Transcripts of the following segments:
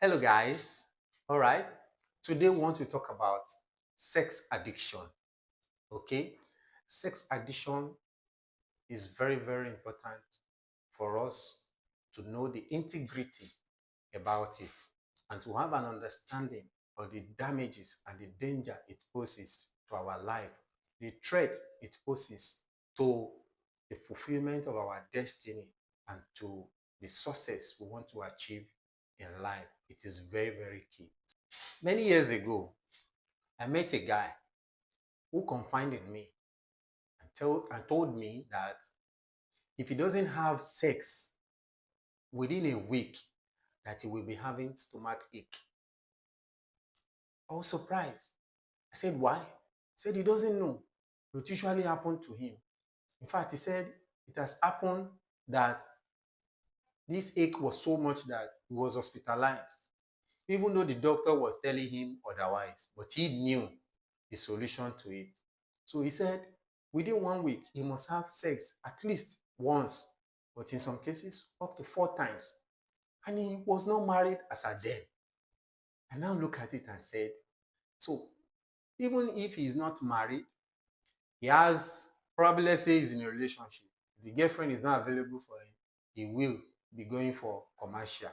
Hello, guys. All right. Today, we want to talk about sex addiction. Okay. Sex addiction is very, very important for us to know the integrity about it and to have an understanding of the damages and the danger it poses to our life, the threat it poses to the fulfillment of our destiny and to the success we want to achieve in life. It is very, very key. Many years ago, I met a guy who confided in me and told me that if he doesn't have sex within a week, that he will be having stomach ache. I was surprised. I said, why? He said he doesn't know. It usually happened to him. In fact, he said it has happened that this ache was so much that he was hospitalized, even though the doctor was telling him otherwise, but he knew the solution to it. So he said within 1 week, he must have sex at least once, but in some cases, up to 4 times. And he was not married as at then. I now look at it and said, so even if he's not married, he has probably, let's say he's in a relationship. If the girlfriend is not available for him, he will be going for commercial.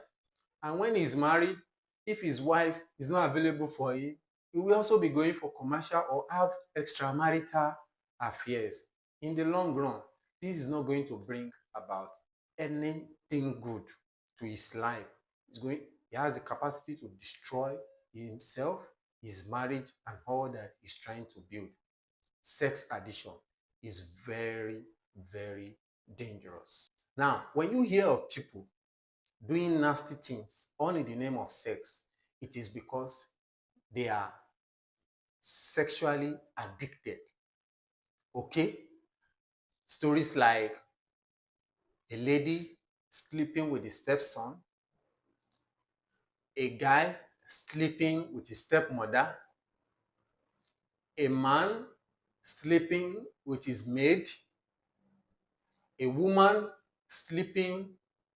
And when he's married, if his wife is not available for him, he will also be going for commercial or have extramarital affairs. In the long run, this is not going to bring about anything good to his life. He has the capacity to destroy himself, his marriage, and all that he's trying to build. Sex addiction is very, very dangerous. Now, when you hear of people doing nasty things all in the name of sex, it is because they are sexually addicted. Okay? Stories like a lady sleeping with his stepson, a guy sleeping with his stepmother, a man sleeping with his maid, a woman sleeping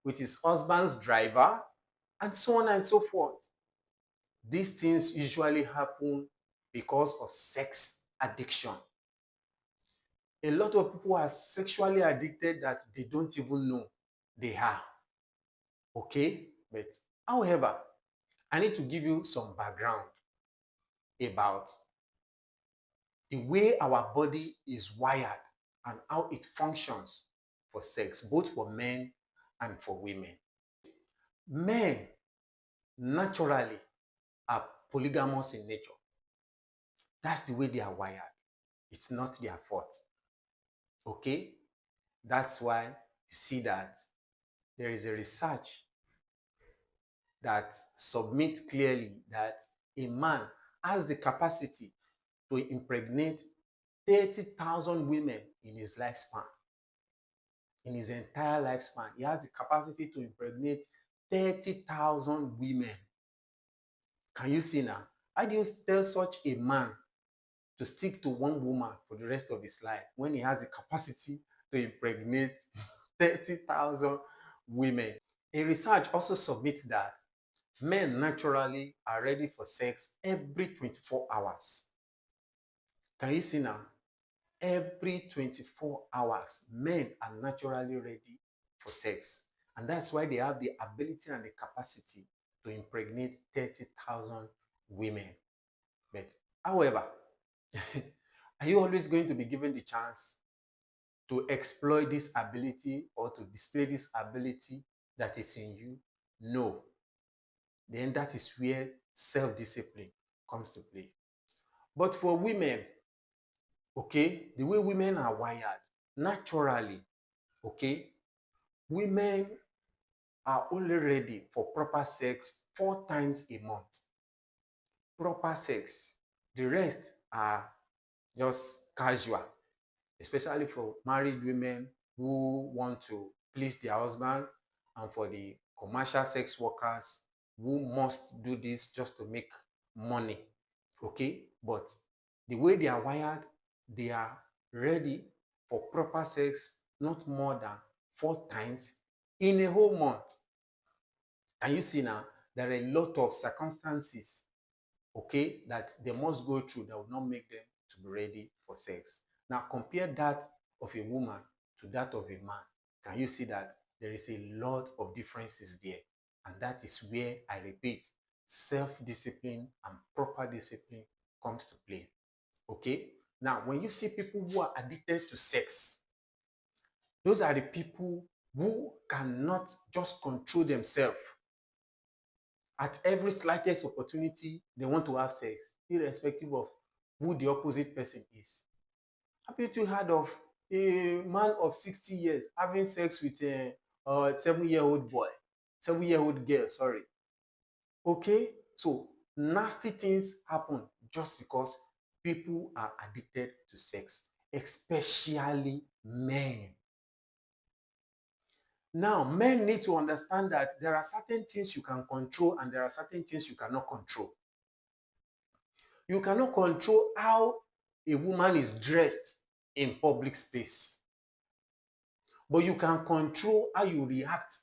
with his husband's driver, and so on and so forth. These things usually happen because of sex addiction. A lot of people are sexually addicted that they don't even know they are. Okay? But however, I need to give you some background about the way our body is wired and how it functions for sex, both for men and for women. Men naturally are polygamous in nature. That's the way they are wired. It's not their fault. Okay? That's why you see that there is a research that submits clearly that a man has the capacity to impregnate 30,000 women in his lifespan. In his entire lifespan, he has the capacity to impregnate 30,000 women. Can you see now? How do you tell such a man to stick to one woman for the rest of his life when he has the capacity to impregnate 30,000 women? A research also submits that men naturally are ready for sex every 24 hours. Can you see now? Every 24 hours, men are naturally ready for sex. And that's why they have the ability and the capacity to impregnate 30,000 women. But however, are you always going to be given the chance to exploit this ability or to display this ability that is in you? No. Then that is where self-discipline comes to play. But for women, okay, the way women are wired, naturally, okay, women are only ready for proper sex 4 times a month. Proper sex. The rest are just casual, especially for married women who want to please their husband and for the commercial sex workers who must do this just to make money. Okay? But the way they are wired, they are ready for proper sex not more than 4 times in a whole month. Can you see now? there are a lot of circumstances, okay, that they must go through that will not make them to be ready for sex. Now compare that of a woman to that of a man. Can you see that there is a lot of differences there? And that is where, I repeat, self-discipline and proper discipline comes to play. Okay? Now, when you see people who are addicted to sex, those are the people who cannot just control themselves. At every slightest opportunity, they want to have sex, irrespective of who the opposite person is. Have you heard of a man of 60 years having sex with a 7-year-old boy, 7-year-old girl, sorry? Okay, so nasty things happen just because people are addicted to sex, especially men. Now, men need to understand that there are certain things you can control and there are certain things you cannot control. You cannot control how a woman is dressed in public space, but you can control how you react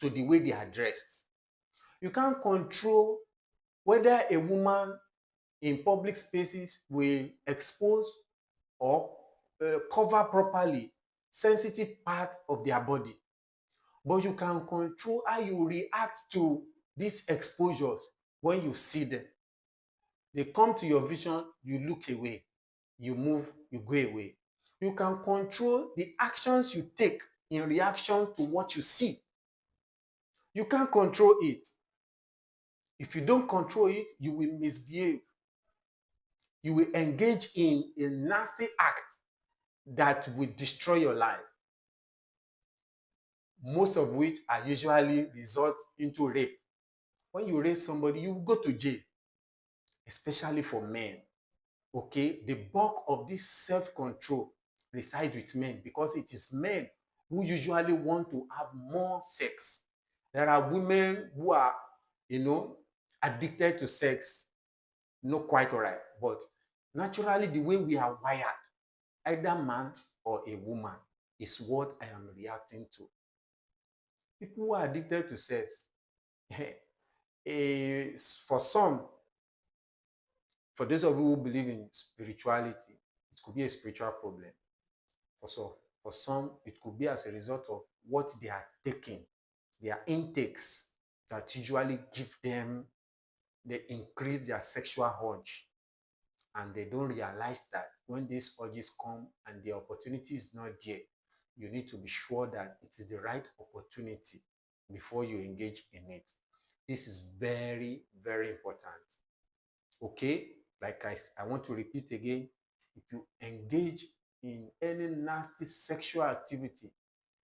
to the way they are dressed. You can't control whether a woman in public spaces will expose or cover properly sensitive parts of their body. But you can control how you react to these exposures when you see them. They come to your vision, you look away, you move, you go away. You can control the actions you take in reaction to what you see. You can't control it. If you don't control it, you will misbehave. You will engage in a nasty act that will destroy your life, most of which are usually result into rape. When you rape somebody, you go to jail, especially for men. Okay, the bulk of this self-control resides with men because it is men who usually want to have more sex. There are women who are, addicted to sex, not quite all right, but naturally the way we are wired, either man or a woman, is what I am reacting to. People who are addicted to sex, for some, for those of you who believe in spirituality, it could be a spiritual problem. For some, it could be as a result of what they are taking, their intakes that usually give them, they increase their sexual urge. And they don't realize that when these urges come and the opportunity is not there, you need to be sure that it is the right opportunity before you engage in it. This is very, very important. Okay, like I want to repeat again, if you engage in any nasty sexual activity,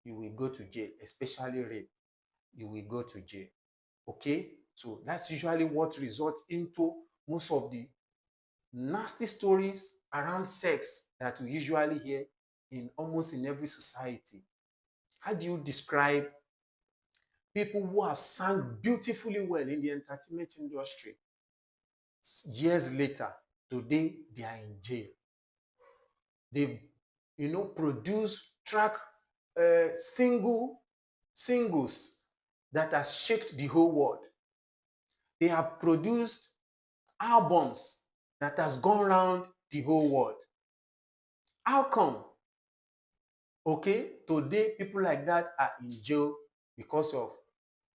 you will go to jail, especially rape. You will go to jail. Okay, so that's usually what results into most of the nasty stories around sex that we usually hear in almost in every society. How do you describe people who have sung beautifully well in the entertainment industry? Years later, today they are in jail. They've, produced singles that has shaped the whole world. They have produced albums that has gone around the whole world. How come? Okay, today people like that are in jail because of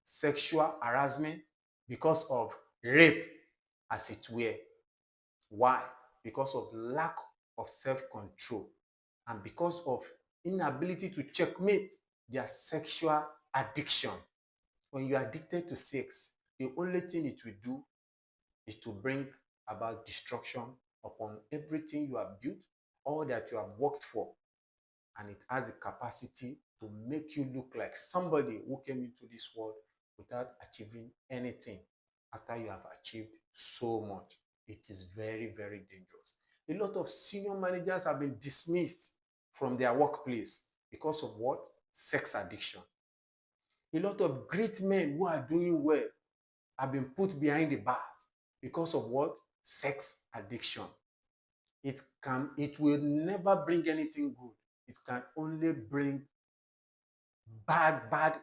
sexual harassment, because of rape, as it were. Why? Because of lack of self-control and because of inability to checkmate their sexual addiction. When you are addicted to sex, the only thing it will do is to bring about destruction upon everything you have built, all that you have worked for. And it has the capacity to make you look like somebody who came into this world without achieving anything after you have achieved so much. It is very, very dangerous. A lot of senior managers have been dismissed from their workplace because of what? Sex addiction. A lot of great men who are doing well have been put behind the bars because of what? Sex addiction. It will never bring anything good. It can only bring bad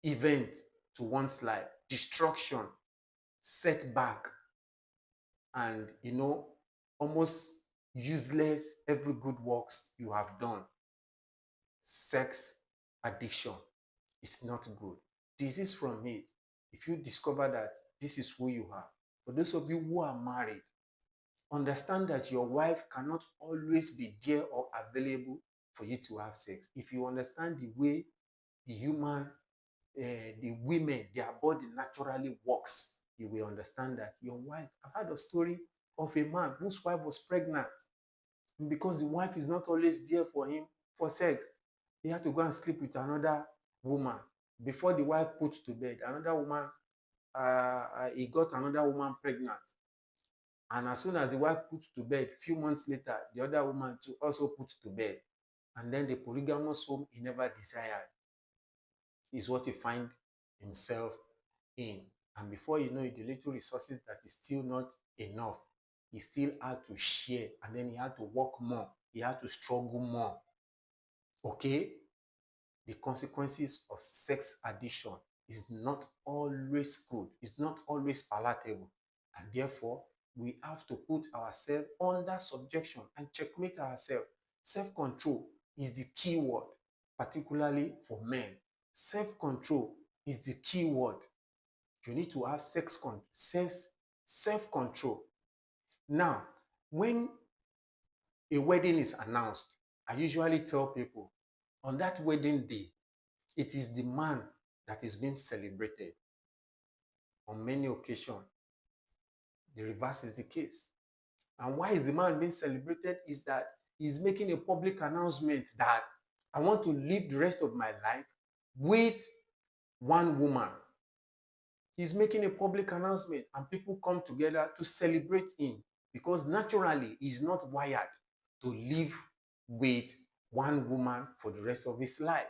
events to one's life, destruction, setback, and almost useless every good works you have done. Sex addiction is not good. This is from it. If you discover that this is who you are, for those of you who are married, understand that your wife cannot always be there or available for you to have sex. If you understand the way the the women, their body naturally works, you will understand that your wife. I've had a story of a man whose wife was pregnant, and because the wife is not always there for him for sex, he had to go and sleep with another woman. Before the wife put to bed, another woman, he got another woman pregnant. And as soon as the wife put to bed, a few months later, the other woman too also put to bed. And then the polygamous home he never desired is what he find himself in. And before you know it, the little resources that is still not enough, he still had to share, and then he had to work more. He had to struggle more. Okay? The consequences of sex addiction is not always good. It's not always palatable. And therefore, we have to put ourselves under subjection and checkmate ourselves. Self-control is the key word, particularly for men. Self-control is the key word. You need to have self-control. Now, when a wedding is announced, I usually tell people on that wedding day, it is the man that is being celebrated. On many occasions, the reverse is the case. And why is the man being celebrated is that he's making a public announcement that I want to live the rest of my life with one woman. He's making a public announcement, and people come together to celebrate him, because naturally he's not wired to live with one woman for the rest of his life,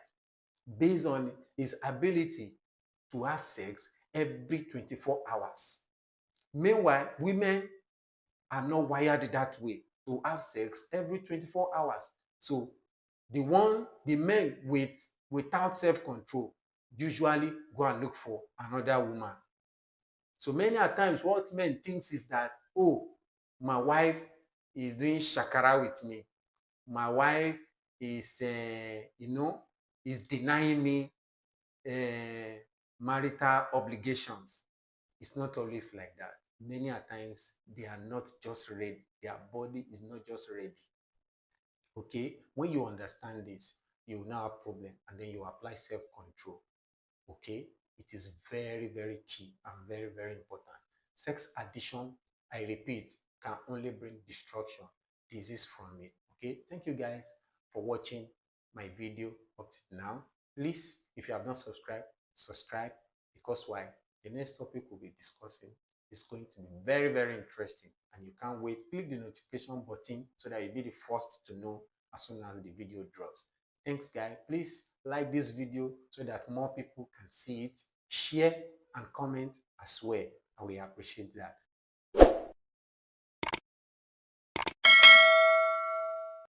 based on his ability to have sex every 24 hours. Meanwhile, women are not wired that way, to have sex every 24 hours. So the men without self-control usually go and look for another woman. So many a times what men thinks is that, oh, my wife is doing shakara with me. My wife is, is denying me marital obligations. It's not always like that. Many a times they are not just ready. Their body is not just ready. Okay? When you understand this, you will now have problem, and then you apply self-control. Okay? It is very, very key and very, very important. Sex addiction, I repeat, can only bring destruction, disease from it. Okay? Thank you guys for watching my video up to now. Please, if you have not subscribed, subscribe, because why? The next topic we'll be discussing is going to be very, very interesting, and you can't wait. Click the notification button so that you'll be the first to know as soon as the video drops. Thanks, guys. Please like this video so that more people can see it. Share and comment as well. I will appreciate that.